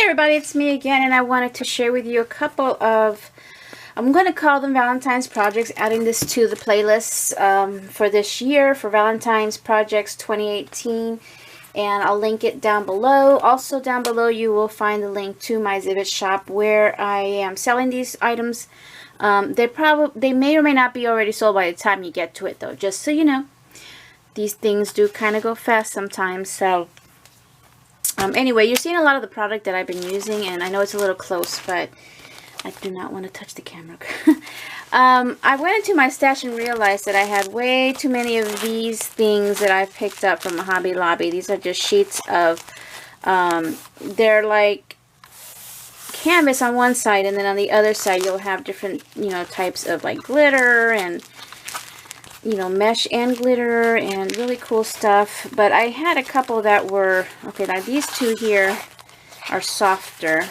everybody, it's me again, and I wanted to share with you a couple of, I'm going to call them Valentine's projects, adding this to the playlist for this year, for Valentine's Projects 2018, and I'll link it down below. Also down below you will find the link to my Exhibit shop where I am selling these items. They may or may not be already sold by the time you get to it though, just so you know. These things do kind of go fast sometimes, so anyway, you're seeing a lot of the product that I've been using, and I know it's a little close, but I do not want to touch the camera. I went into my stash and realized that I had way too many of these things that I picked up from Hobby Lobby. These are just sheets of, they're like canvas on one side, and then on the other side you'll have different, types of like glitter and mesh and glitter and really cool stuff. But I had a couple that were, okay, now these two here are softer.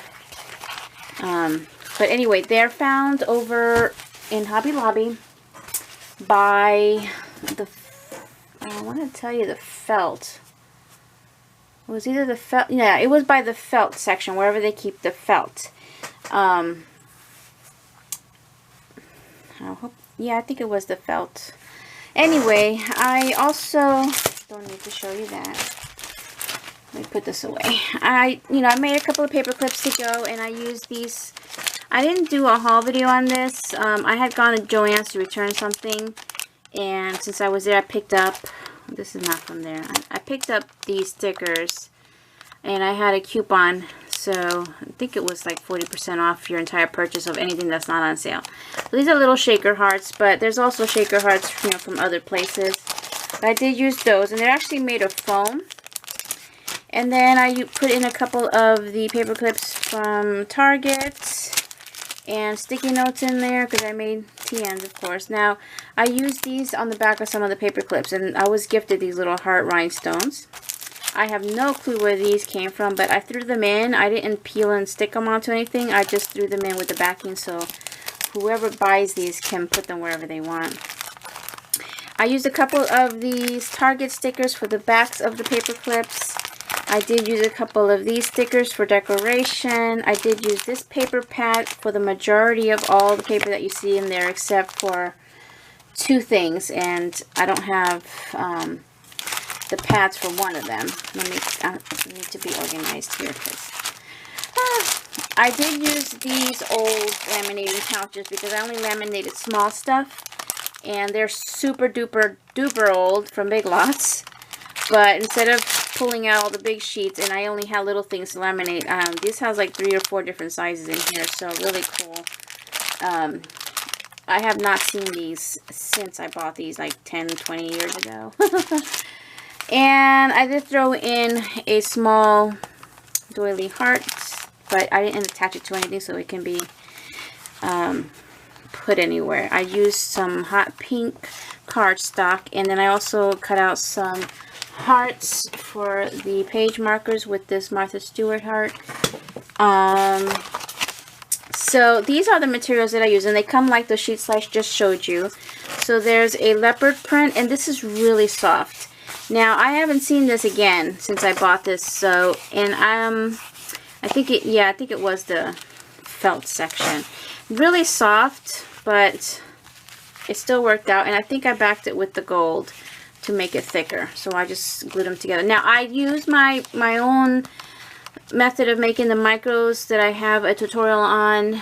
But anyway, they're found over in Hobby Lobby by the, I want to tell you the felt. It was either the felt, yeah, it was by the felt section, wherever they keep the felt. Yeah, I think it was the felt. Anyway, I also don't need to show you that. Let me put this away. I made a couple of paper clips to go, and I used these. I didn't do a haul video on this. I had gone to Joann's to return something, and since I was there, I picked up, this is not from there, I picked up these stickers, and I had a coupon, so I think it was like 40% off your entire purchase of anything that's not on sale. So these are little shaker hearts, but there's also shaker hearts, from other places. But I did use those, and they're actually made of foam. And then I put in a couple of the paper clips from Target and sticky notes in there because I made TNs, of course. Now, I used these on the back of some of the paper clips, and I was gifted these little heart rhinestones. I have no clue where these came from, but I threw them in. I didn't peel and stick them onto anything. I just threw them in with the backing, so whoever buys these can put them wherever they want. I used a couple of these Target stickers for the backs of the paper clips. I did use a couple of these stickers for decoration. I did use this paper pad for the majority of all the paper that you see in there, except for two things, and I don't have the pads for one of them. I need to be organized here, because I did use these old laminating pouches because I only laminated small stuff, and they're super duper duper old from Big Lots. But instead of pulling out all the big sheets, and I only had little things to laminate, this has like 3 or 4 different sizes in here, so really cool. I have not seen these since I bought these like 10-20 years ago. And I did throw in a small doily heart, but I didn't attach it to anything so it can be put anywhere. I used some hot pink cardstock, and then I also cut out some hearts for the page markers with this Martha Stewart heart. So these are the materials that I use, and they come like the sheets I just showed you. So there's a leopard print, and this is really soft. Now, I haven't seen this again since I bought this, so, and I think it was the felt section. Really soft, but it still worked out, and I think I backed it with the gold to make it thicker, so I just glued them together. Now, I use my own method of making the micros that I have a tutorial on.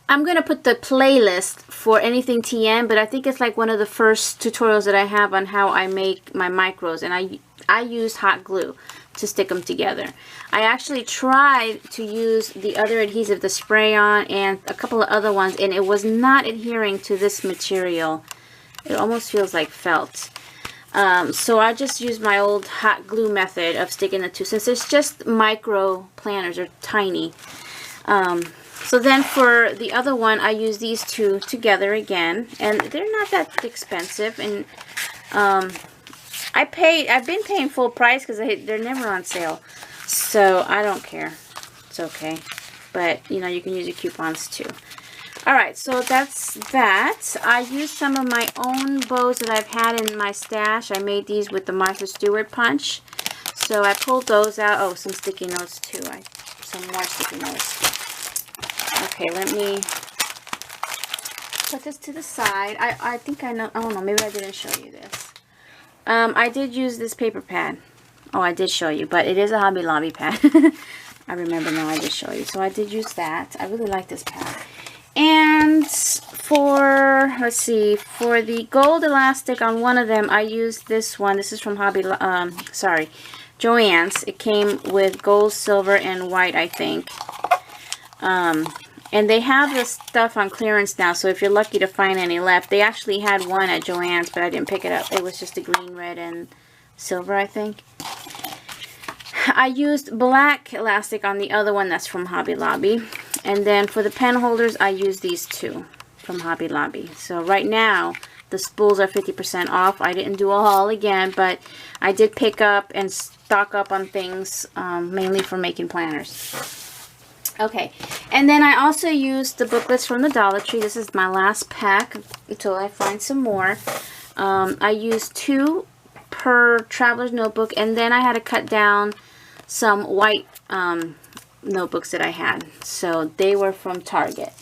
I'm going to put the playlist for anything TN, but I think it's like one of the first tutorials that I have on how I make my micros, and I used hot glue to stick them together. I actually tried to use the other adhesive, the spray-on, and a couple of other ones, and it was not adhering to this material. It almost feels like felt. So I just used my old hot glue method of sticking the two, since it's just micro planners, or tiny. So then for the other one, I use these two together again, and they're not that expensive, and I've been paying full price because they're never on sale, so I don't care. It's okay, but you can use your coupons too. Alright, so that's that. I used some of my own bows that I've had in my stash. I made these with the Martha Stewart punch. So I pulled those out. Oh, some sticky notes too. Some more sticky notes. Okay, let me put this to the side. I think I know. I don't know. Maybe I didn't show you this. I did use this paper pad. Oh, I did show you, but it is a Hobby Lobby pad. I remember now. I did show you. So I did use that. I really like this pad. And for, let's see, for the gold elastic on one of them, I used this one. This is from Joann's. It came with gold, silver, and white, I think. And they have this stuff on clearance now, so if you're lucky to find any left. They actually had one at Joann's, but I didn't pick it up. It was just a green, red, and silver, I think. I used black elastic on the other one that's from Hobby Lobby. And then for the pen holders, I used these two from Hobby Lobby. So right now, the spools are 50% off. I didn't do a haul again, but I did pick up and stock up on things, mainly for making planners. Okay, and then I also used the booklets from the Dollar Tree. This is my last pack until I find some more. I used 2 per traveler's notebook, and then I had to cut down some white notebooks that I had. So they were from Target.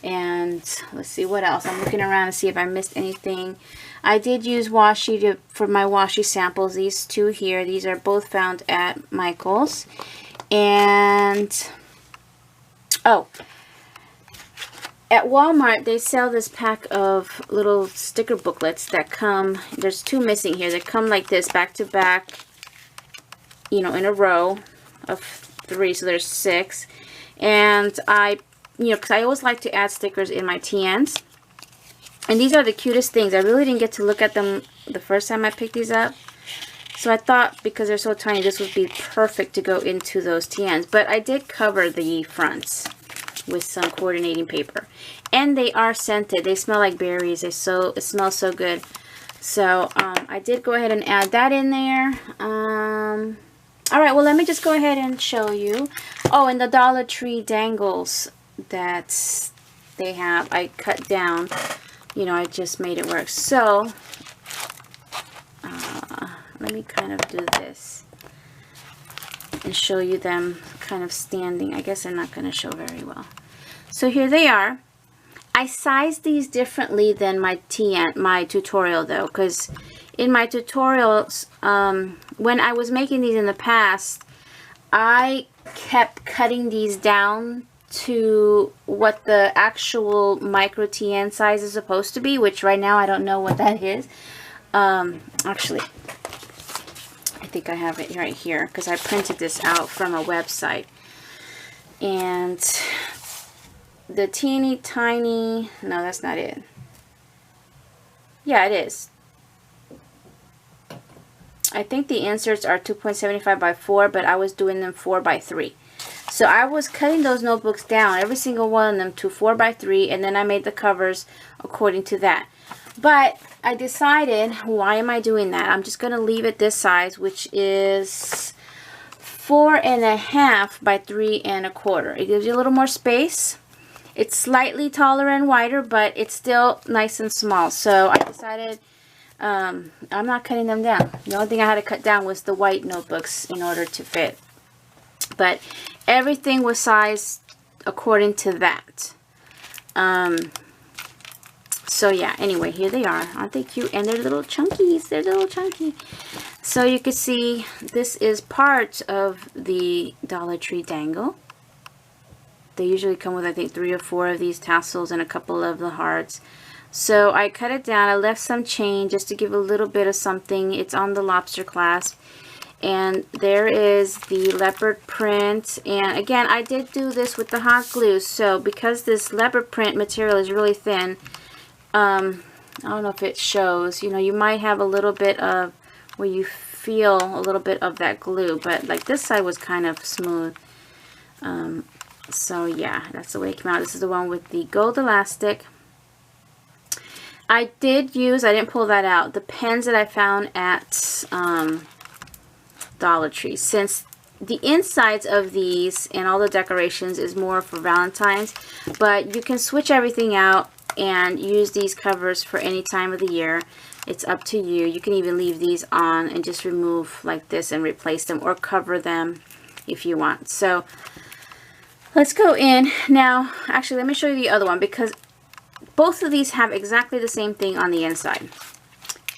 And let's see what else. I'm looking around to see if I missed anything. I did use washi for my washi samples. These 2 here. These are both found at Michael's. And oh, at Walmart they sell this pack of little sticker booklets that come. There's 2 missing here. They come like this, back to back. You know, in a row of 3, so there's 6. And because I always like to add stickers in my TNs. And these are the cutest things. I really didn't get to look at them the first time I picked these up. So I thought, because they're so tiny, this would be perfect to go into those TNs. But I did cover the fronts with some coordinating paper. And they are scented. They smell like berries. It smells so good. So I did go ahead and add that in there. Alright, well, let me just go ahead and show you. Oh, and the Dollar Tree dangles that they have, I cut down. You know, I just made it work. So let me kind of do this and show you them kind of standing. I guess they're not going to show very well. So here they are. I sized these differently than my tutorial though, because in my tutorials, when I was making these in the past, I kept cutting these down to what the actual micro TN size is supposed to be, which right now I don't know what that is. Actually, I think I have it right here because I printed this out from a website. And the teeny tiny, no, that's not it. Yeah, it is. I think the inserts are 2.75 by 4, but I was doing them 4 by 3. So I was cutting those notebooks down, every single one of them, to 4 by 3, and then I made the covers according to that. But I decided, why am I doing that? I'm just going to leave it this size, which is 4.5 by 3.25. It gives you a little more space. It's slightly taller and wider, but it's still nice and small. So I decided I'm not cutting them down. The only thing I had to cut down was the white notebooks in order to fit. But everything was sized according to that. So yeah, anyway, here they are. Aren't they cute? And they're little chunkies. They're little chunky. So you can see this is part of the Dollar Tree dangle. They usually come with, I think, 3 or 4 of these tassels and a couple of the hearts. So I cut it down. I left some chain just to give a little bit of something. It's on the lobster clasp. And there is the leopard print. And again, I did do this with the hot glue. So because this leopard print material is really thin, I don't know if it shows. You know, you might have a little bit of where you feel a little bit of that glue. But like this side was kind of smooth. So yeah, that's the way it came out. This is the one with the gold elastic. I did use, I didn't pull that out, the pens that I found at Dollar Tree. Since the insides of these and all the decorations is more for Valentine's, but you can switch everything out and use these covers for any time of the year. It's up to you. You can even leave these on and just remove like this and replace them, or cover them if you want. So let's go in now. Actually, let me show you the other one, because both of these have exactly the same thing on the inside.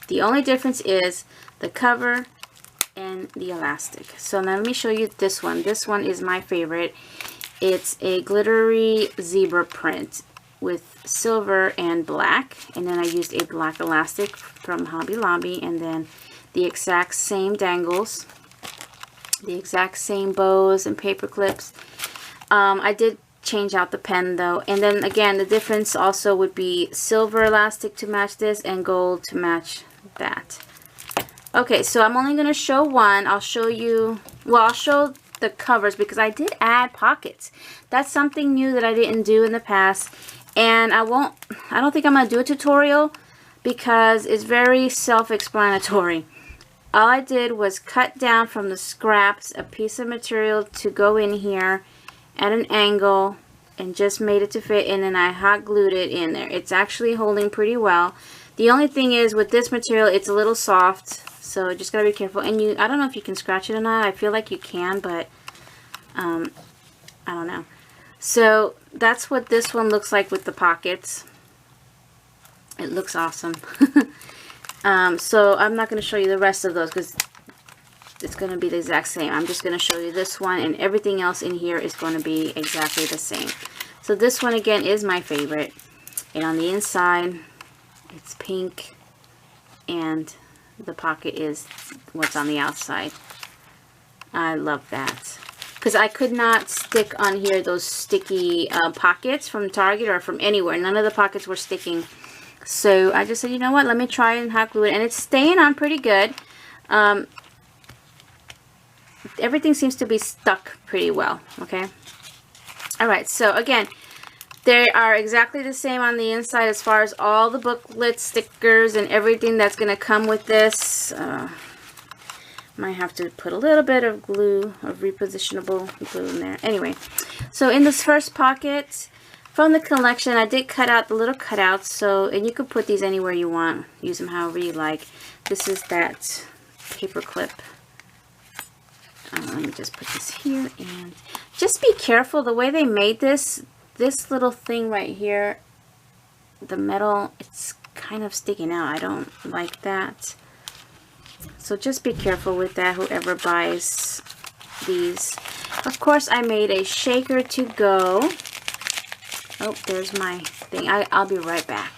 The only difference is the cover and the elastic. So now let me show you this one. This one is my favorite. It's a glittery zebra print with silver and black, and then I used a black elastic from Hobby Lobby, and then the exact same dangles, the exact same bows and paper clips. I did change out the pen though, and then again the difference also would be silver elastic to match this and gold to match that. Okay, so I'm only going to show one. I'll show you, well, I'll show the covers because I did add pockets. That's something new that I didn't do in the past, and I don't think I'm going to do a tutorial because it's very self-explanatory. All I did was cut down from the scraps a piece of material to go in here at an angle and just made it to fit, and then I hot glued it in there. It's actually holding pretty well. The only thing is with this material, it's a little soft, so just gotta be careful. And I don't know if you can scratch it or not. I feel like you can, but I don't know. So that's what this one looks like with the pockets. It looks awesome. So I'm not going to show you the rest of those because it's going to be the exact same. I'm just going to show you this one, and everything else in here is going to be exactly the same. So this one again is my favorite, and on the inside it's pink, and the pocket is what's on the outside. I love that because I could not stick on here those sticky pockets from Target or from anywhere. None of the pockets were sticking. So I just said, you know what, let me try and hot glue it, and it's staying on pretty good. Everything seems to be stuck pretty well. Okay. Alright, so again, they are exactly the same on the inside as far as all the booklet stickers and everything that's going to come with this. Might have to put a little bit of glue, of repositionable glue in there. Anyway, so in this first pocket from the collection, I did cut out the little cutouts, so, and you could put these anywhere you want, use them however you like. This is that paper clip. Let me just put this here, and just be careful the way they made this little thing right here, the metal, it's kind of sticking out. I don't like that. So just be careful with that, whoever buys these. Of course, I made a shaker to go. Oh, there's my thing. I'll be right back.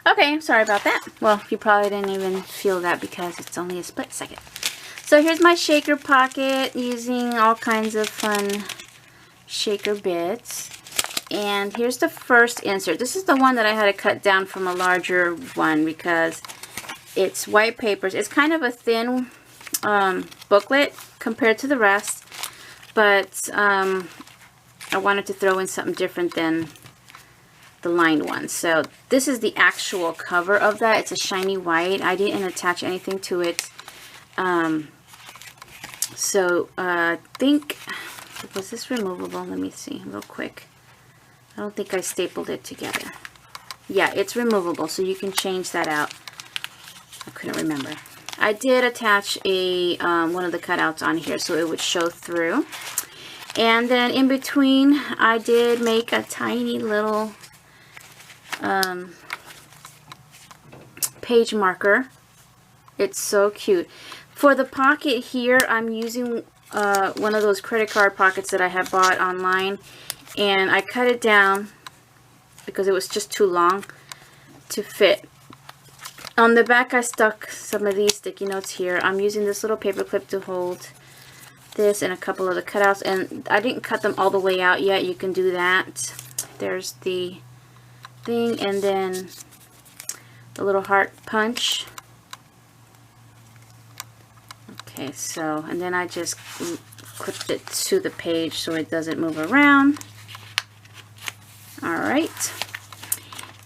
Okay, sorry about that. Well, you probably didn't even feel that because it's only a split second. So here's my shaker pocket using all kinds of fun shaker bits. And here's the first insert. This is the one that I had to cut down from a larger one because it's white papers. It's kind of a thin booklet compared to the rest, but I wanted to throw in something different than the lined one. So this is the actual cover of that. It's a shiny white. I didn't attach anything to it. So I think, was this removable? Let me see real quick. I don't think I stapled it together. Yeah, it's removable, so you can change that out. I couldn't remember. I did attach a one of the cutouts on here so it would show through. And then in between, I did make a tiny little page marker. It's so cute. For the pocket here, I'm using one of those credit card pockets that I have bought online, and I cut it down because it was just too long to fit. On the back, I stuck some of these sticky notes here. I'm using this little paper clip to hold this and a couple of the cutouts, and I didn't cut them all the way out yet. You can do that. There's the thing, and then the little heart punch. Okay, so, and then I just clipped it to the page so it doesn't move around. Alright.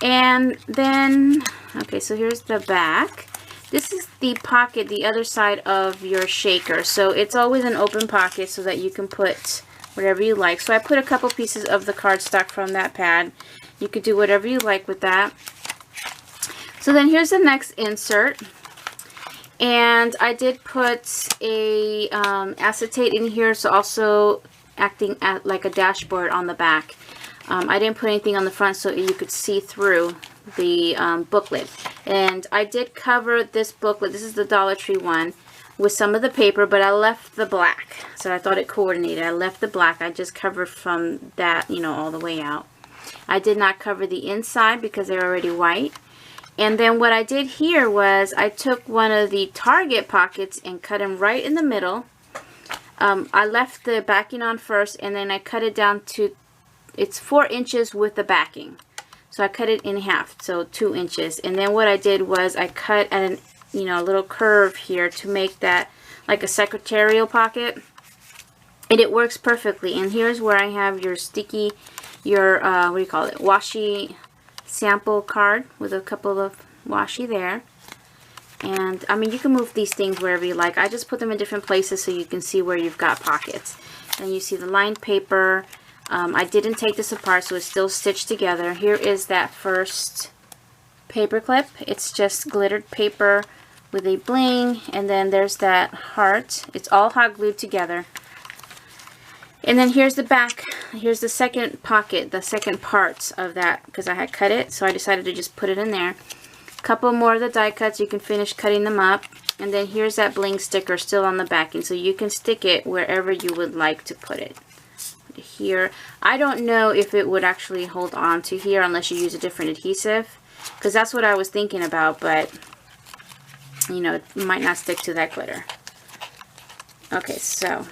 And then, okay, so here's the back. This is the pocket, the other side of your shaker. So it's always an open pocket so that you can put whatever you like. So I put a couple pieces of the cardstock from that pad. You could do whatever you like with that. So then here's the next insert. And I did put a acetate in here, so also acting like a dashboard on the back. I didn't put anything on the front so you could see through the booklet. And I did cover this booklet, this is the Dollar Tree one, with some of the paper, but I left the black. So I thought it coordinated. I left the black. I just covered from that, you know, all the way out. I did not cover the inside because they're already white. And then what I did here was I took one of the Target pockets and cut them right in the middle. I left the backing on first, and then I cut it down to, it's 4 inches with the backing. So I cut it in half, so 2 inches. And then what I did was I cut at an, you know, a little curve here to make that like a secretarial pocket. And it works perfectly. And here's where I have your sticky, your, what do you call it, washi sample card with a couple of washi there. And I mean, you can move these things wherever you like. I just put them in different places so you can see where you've got pockets. And you see the lined paper. I didn't take this apart, so it's still stitched together. Here is that first paper clip. It's just glittered paper with a bling, and then there's that heart. It's all hot glued together. And then here's the back. Here's the second pocket, the second parts of that, because I had cut it, so I decided to just put it in there. A couple more of the die cuts, you can finish cutting them up. And then here's that bling sticker still on the backing, so you can stick it wherever you would like to put it. Here, I don't know if it would actually hold on to here unless you use a different adhesive, because that's what I was thinking about, but you know, it might not stick to that glitter. Okay, so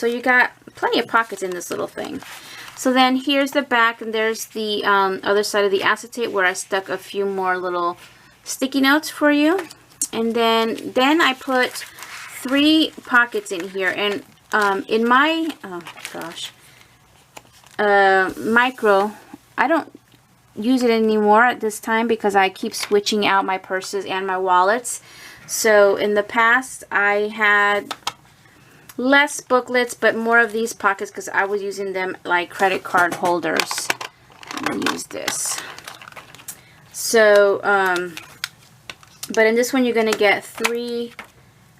you got plenty of pockets in this little thing. So then here's the back, and there's the other side of the acetate where I stuck a few more little sticky notes for you. And then I put 3 pockets in here, and in my micro, I don't use it anymore at this time because I keep switching out my purses and my wallets. So in the past I had less booklets but more of these pockets because I was using them like credit card holders. I'm gonna use this. So but in this one you're gonna get 3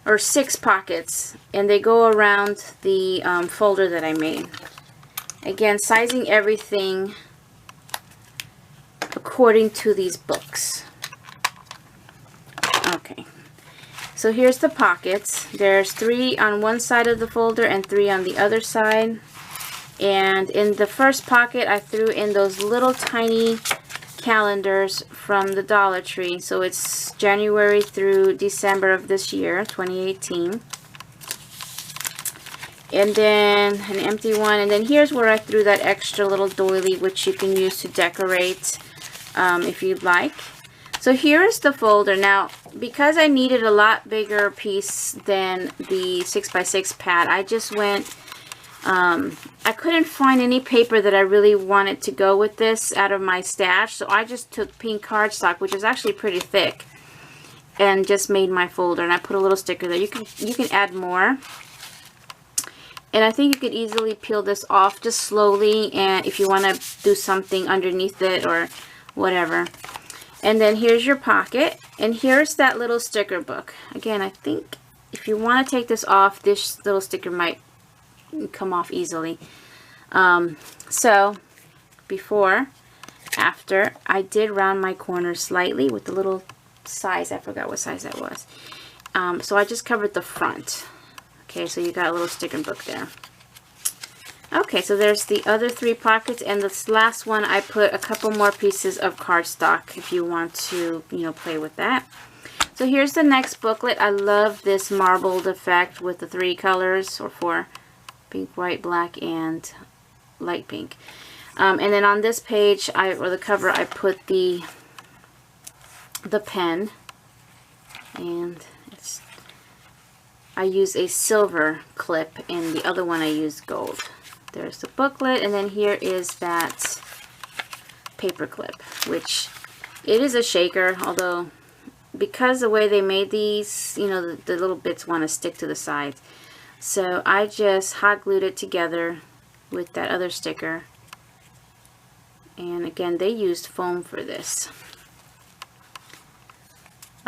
or 6 pockets, and they go around the folder that I made. Again, sizing everything according to these books. Okay, so here's the pockets. There's 3 on one side of the folder and 3 on the other side. And in the first pocket I threw in those little tiny calendars from the Dollar Tree. So it's January through December of this year, 2018. And then an empty one. And then here's where I threw that extra little doily, which you can use to decorate if you'd like. So here is the folder. Now, because I needed a lot bigger piece than the 6x6 pad, I just went, I couldn't find any paper that I really wanted to go with this out of my stash, so I just took pink cardstock, which is actually pretty thick, and just made my folder. And I put a little sticker there. You can add more. And I think you could easily peel this off just slowly, and if you want to do something underneath it or whatever. And then here's your pocket, and here's that little sticker book. Again, I think if you want to take this off, this little sticker might come off easily. So before, after, I did round my corners slightly with the little size. I forgot what size that was. So I just covered the front. Okay, so you got a little sticker book there. Okay, so there's the other 3 pockets, and this last one I put a couple more pieces of cardstock if you want to, you know, play with that. So here's the next booklet. I love this marbled effect with the 3 colors, or 4, pink, white, black, and light pink. And then on this page, or the cover, I put the pen, and I use a silver clip, and the other one I use gold. There's the booklet, and then here is that paper clip, which it is a shaker, although because the way they made these, you know, the little bits want to stick to the sides. So I just hot glued it together with that other sticker. And again, they used foam for this.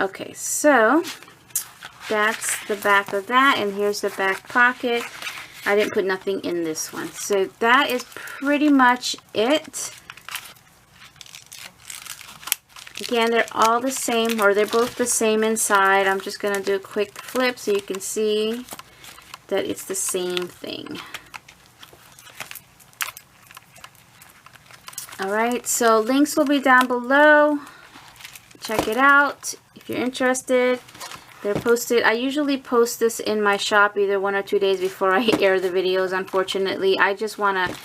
Okay, so that's the back of that, and here's the back pocket. I didn't put nothing in this one. So that is pretty much it. Again, they're all the same, or they're both the same inside. I'm just going to do a quick flip so you can see that it's the same thing. Alright, so links will be down below. Check it out if you're interested. They're posted. I usually post this in my shop either 1 or 2 days before I air the videos, unfortunately. I just want to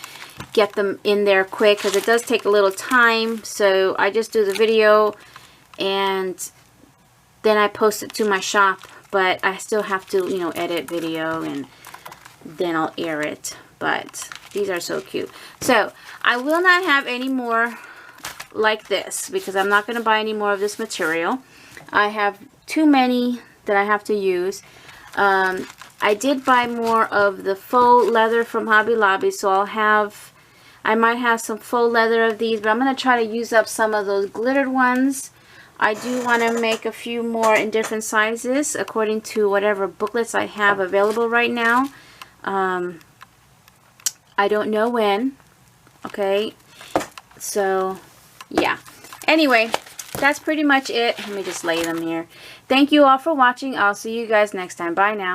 get them in there quick because it does take a little time. So I just do the video and then I post it to my shop. But I still have to, you know, edit video and then I'll air it. But these are so cute. So I will not have any more like this because I'm not going to buy any more of this material. I have too many that I have to use. I did buy more of the faux leather from Hobby Lobby, so I might have some faux leather of these, but I'm going to try to use up some of those glittered ones. I do want to make a few more in different sizes according to whatever booklets I have available right now. I don't know when. Okay, so yeah. Anyway, that's pretty much it. Let me just lay them here. Thank you all for watching. I'll see you guys next time. Bye now.